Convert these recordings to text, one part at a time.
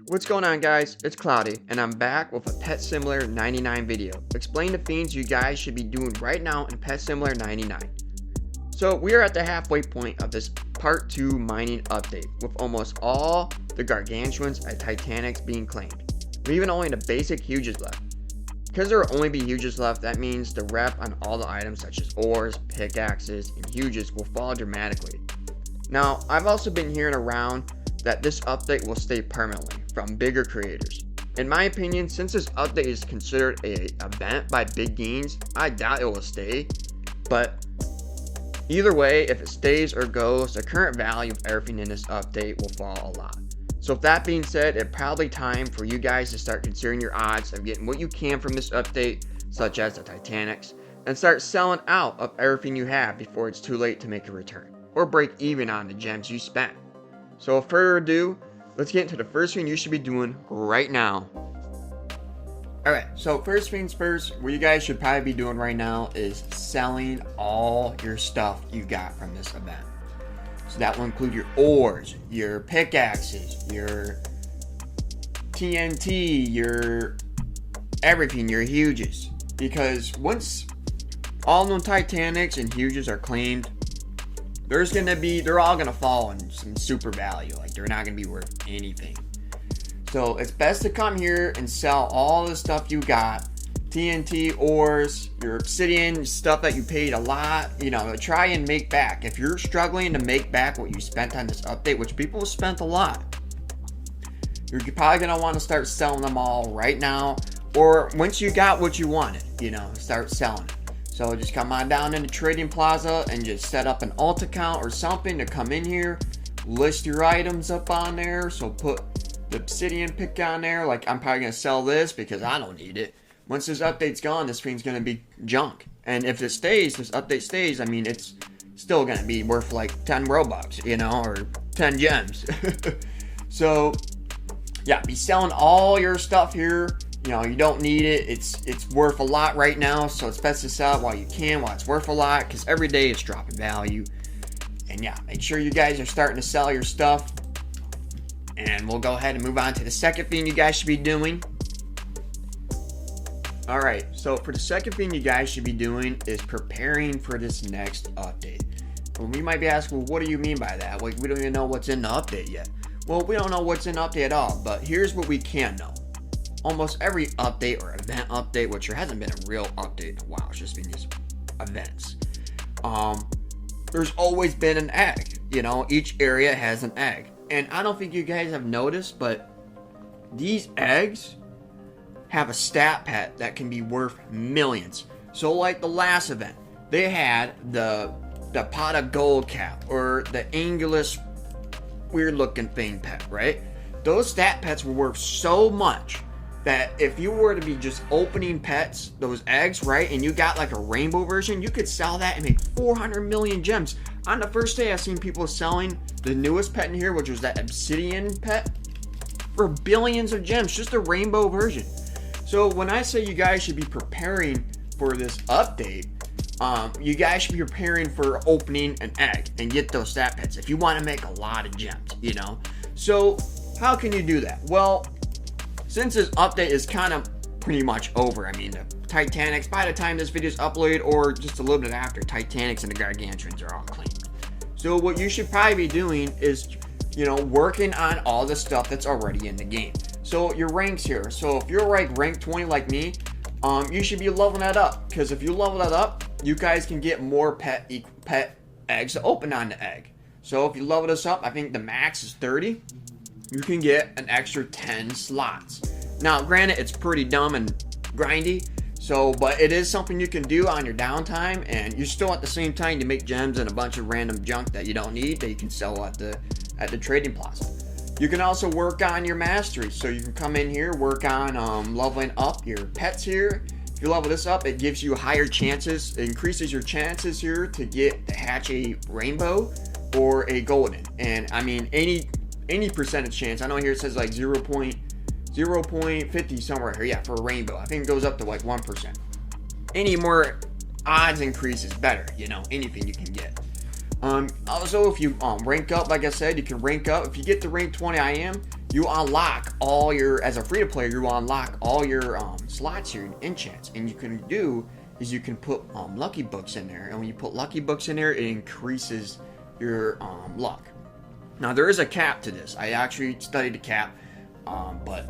What's going on, guys? It's Cloudy, and I'm back with a Pet Simulator 99 video. Explain the things you guys should be doing right now in Pet Simulator 99. So we are at the halfway point of this part 2 mining update, with almost all the gargantuans and titanics being claimed, leaving only the basic huges left. Because there will only be huges left, that means the rep on all the items such as ores, pickaxes, and huges will fall dramatically. Now, I've also been hearing around that this update will stay permanently from bigger creators. In my opinion, since this update is considered an event by big games, I doubt it will stay. But either way, if it stays or goes, the current value of everything in this update will fall a lot. So with that being said, it's probably time for you guys to start considering your odds of getting what you can from this update, such as the Titanics, and start selling out of everything you have before it's too late to make a return, or break even on the gems you spent. So without further ado, let's get into the first thing you should be doing right now. Alright, so first things first, what you guys should probably be doing right now is selling all your stuff you got from this event. So that will include your ores, your pickaxes, your TNT, your everything, your huges. Because once all known Titanics and huges are claimed, they're all gonna fall in some super value. Like, they're not gonna be worth anything. So it's best to come here and sell all the stuff you got. TNT, ores, your obsidian, stuff that you paid a lot, try and make back. If you're struggling to make back what you spent on this update, which people spent a lot, you're probably gonna want to start selling them all right now, or once you got what you wanted, start selling it. So just come on down in the trading plaza and just set up an alt account or something to come in here, list your items up on there. So put the obsidian pick on there. Like, I'm probably gonna sell this because I don't need it. Once this update's gone, this thing's gonna be junk. And if this update stays, I mean, it's still gonna be worth like 10 Robux, or 10 gems. So yeah, be selling all your stuff here. You don't need it. It's worth a lot right now, so it's best to sell it while you can, while it's worth a lot, because every day it's dropping value. And yeah, make sure you guys are starting to sell your stuff. And we'll go ahead and move on to the second thing you guys should be doing. Alright, so for the second thing you guys should be doing is preparing for this next update. And we might be asking, well, what do you mean by that? Like, we don't even know what's in the update yet. Well, we don't know what's in the update at all, but here's what we can know. Almost every update or event update, which there hasn't been a real update in a while, it's just been these events. There's always been an egg. Each area has an egg. And I don't think you guys have noticed, but these eggs have a stat pet that can be worth millions. So like the last event, they had the pot of gold cap, or the Angular weird looking thing pet, right? Those stat pets were worth so much that if you were to be just opening pets, those eggs, right, and you got like a rainbow version, you could sell that and make 400 million gems. On the first day, I've seen people selling the newest pet in here, which was that obsidian pet, for billions of gems, just a rainbow version. So when I say you guys should be preparing for this update, you guys should be preparing for opening an egg and get those stat pets if you want to make a lot of gems, So how can you do that? Well, since this update is kind of pretty much over, I mean, the Titanics, by the time this video is uploaded, or just a little bit after, Titanics and the Gargantuans are all clean. So what you should probably be doing is, working on all the stuff that's already in the game. So your ranks here. So if you're like rank 20 like me, you should be leveling that up. Because if you level that up, you guys can get more pet eggs to open on the egg. So if you level this up, I think the max is 30. You can get an extra 10 slots. Now, granted, it's pretty dumb and grindy. But it is something you can do on your downtime, and you still at the same time to make gems and a bunch of random junk that you don't need that you can sell at the trading plaza. You can also work on your mastery, so you can come in here, work on leveling up your pets here. If you level this up, it gives you higher chances, it increases your chances here to hatch a rainbow or a golden. And I mean, any percentage chance. I know here it says like 0.50 somewhere here. Yeah, for a rainbow. I think it goes up to like 1%. Any more odds increase is better. Anything you can get. Also, if you rank up, like I said, you can rank up. If you get to rank 20 IM, you unlock all your, as a free to play, you unlock all your slots here, enchants, and you can do is you can put lucky books in there, and when you put lucky books in there, it increases your luck. Now there is a cap to this. I actually studied the cap, but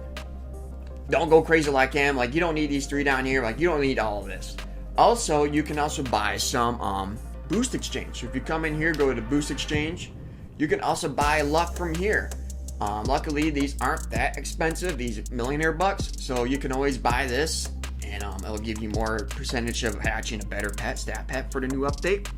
don't go crazy like I am. Like, you don't need these 3 down here. Like, you don't need all of this. Also, you can also buy some boost exchange. So if you come in here, go to boost exchange, you can also buy luck from here. Luckily, these aren't that expensive, these millionaire bucks, so you can always buy this, and it'll give you more percentage of hatching a better pet, stat pet for the new update.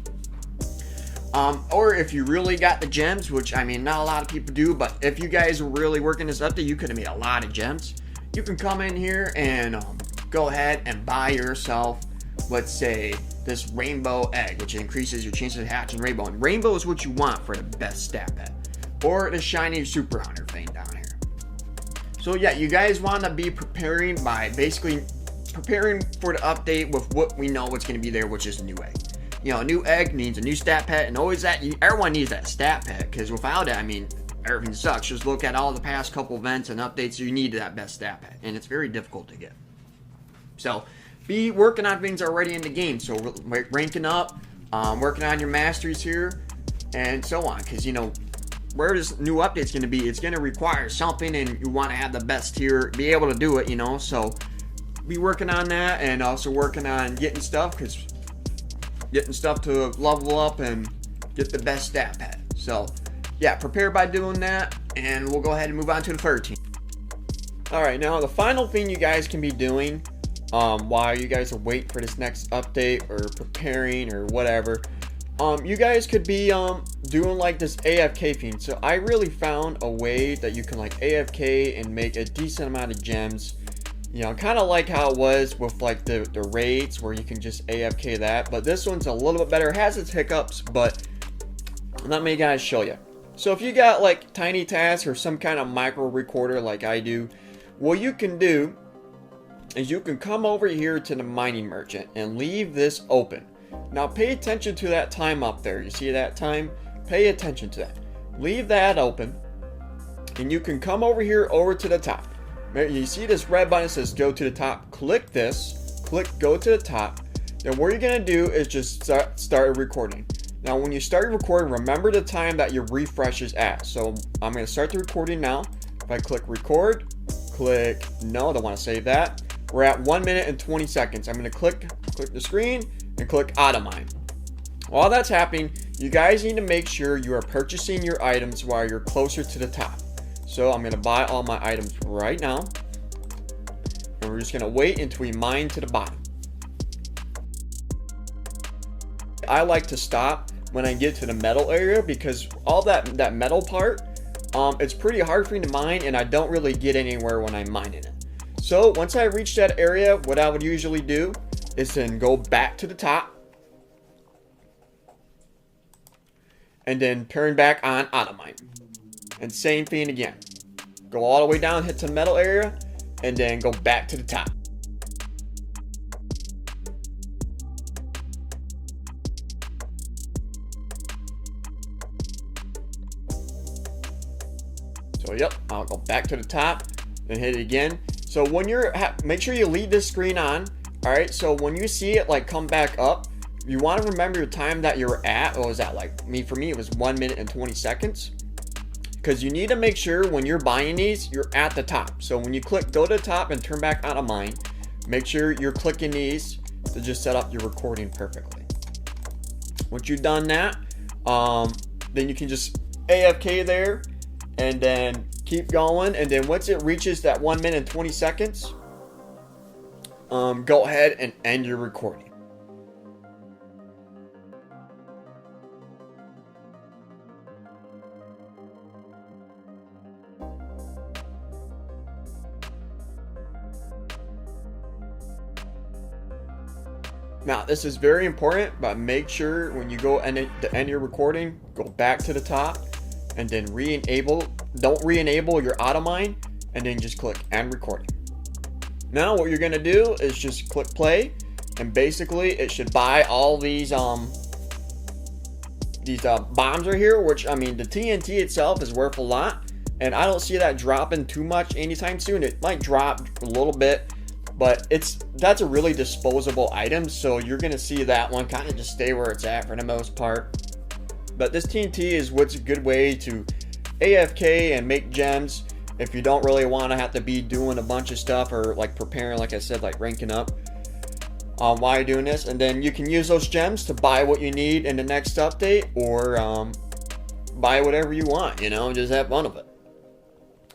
Or if you really got the gems, which, I mean, not a lot of people do, but if you guys were really working this update, you could have made a lot of gems. You can come in here and go ahead and buy yourself, let's say, this rainbow egg, which increases your chances of hatching rainbow. And rainbow is what you want for the best stat pet. Or the shiny super hunter thing down here. So yeah, you guys want to be preparing by basically preparing for the update with what we know what's going to be there, which is a new egg. You know, a new egg means a new stat pet, and always that, everyone needs that stat pet, because without it, I mean, everything sucks. Just look at all the past couple events and updates, you need that best stat pet, and it's very difficult to get. So be working on things already in the game. So ranking up, working on your masteries here, and so on, because, you know, where this new update's going to be, it's going to require something, and you want to have the best tier, be able to do it, you know. So be working on that, and also working on getting stuff, because getting stuff to level up and get the best stat pet. So yeah, prepare by doing that, and we'll go ahead and move on to the 13. Alright, now the final thing you guys can be doing while you guys are waiting for this next update or preparing or whatever, you guys could be doing like this AFK thing. So I really found a way that you can like AFK and make a decent amount of gems. You know, kind of like how it was with like the raids where you can just AFK that. But this one's a little bit better. It has its hiccups, but let me guys show you. So if you got like Tiny Task or some kind of micro recorder like I do, what you can do is you can come over here to the mining merchant and leave this open. Now pay attention to that time up there. You see that time? Pay attention to that. Leave that open, and you can come over here over to the top. You see this red button that says go to the top. Click this, click go to the top. Then what you're gonna do is just start recording. Now when you start recording, remember the time that your refresh is at. So I'm gonna start the recording now. If I click record, click no, I don't want to save that. We're at 1 minute and 20 seconds. I'm gonna click the screen and click out of mine. While that's happening, you guys need to make sure you are purchasing your items while you're closer to the top. So I'm gonna buy all my items right now, and we're just gonna wait until we mine to the bottom. I like to stop when I get to the metal area, because all that metal part, it's pretty hard for me to mine, and I don't really get anywhere when I'm mining it. So once I reach that area, what I would usually do is then go back to the top, and then turn back on auto mine. And same thing again. Go all the way down, hit the metal area, and then go back to the top. So yep, I'll go back to the top and hit it again. So when you're, make sure you leave this screen on. All right, so when you see it like come back up, you want to remember your time that you're at. What was that like? For me, it was 1 minute and 20 seconds. Because you need to make sure when you're buying these, you're at the top. So when you click go to the top and turn back out of mine, make sure you're clicking these to just set up your recording perfectly. Once you've done that, then you can just AFK there and then keep going. And then once it reaches that 1 minute and 20 seconds, go ahead and end your recording. Now, this is very important, but make sure when you go to end your recording, go back to the top and then don't re-enable your auto mine, and then just click end recording. Now what you're gonna do is just click play, and basically it should buy all these bombs right here, which I mean the TNT itself is worth a lot, and I don't see that dropping too much anytime soon. It might drop a little bit, but that's a really disposable item, so you're gonna see that one kind of just stay where it's at for the most part. But this TNT is what's a good way to AFK and make gems if you don't really want to have to be doing a bunch of stuff or like preparing, like I said, like ranking up while you're doing this. And then you can use those gems to buy what you need in the next update, or buy whatever you want, you know, just have fun with it.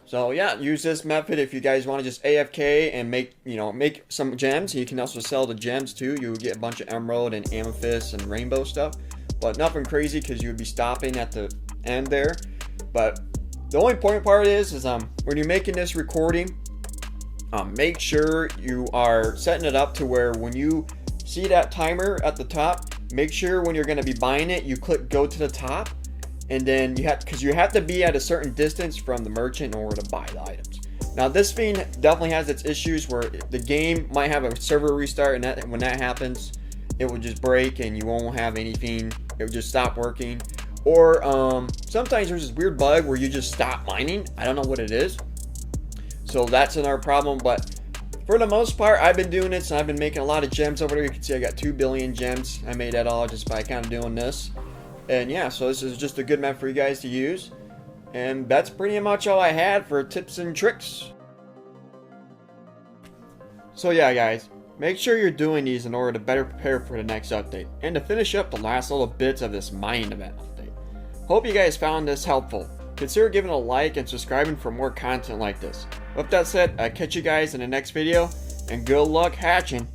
So yeah, use this method if you guys want to just AFK and make some gems. You can also sell the gems too. You get a bunch of emerald and amethyst and rainbow stuff, but nothing crazy because you would be stopping at the end there. But the only important part is when you're making this recording, make sure you are setting it up to where when you see that timer at the top, make sure when you're going to be buying it, you click go to the top, and then you have to be at a certain distance from the merchant in order to buy the items. Now this thing definitely has its issues where the game might have a server restart, and when that happens, it will just break and you won't have anything. It will just stop working. Or sometimes there's this weird bug where you just stop mining. I don't know what it is. So that's another problem. But for the most part, I've been doing this and I've been making a lot of gems over there. You can see I got 2 billion gems. I made that all just by kind of doing this. And yeah, so this is just a good method for you guys to use. And that's pretty much all I had for tips and tricks. So yeah, guys, make sure you're doing these in order to better prepare for the next update and to finish up the last little bits of this mining event update. Hope you guys found this helpful. Consider giving a like and subscribing for more content like this. With that said, I'll catch you guys in the next video, and good luck hatching.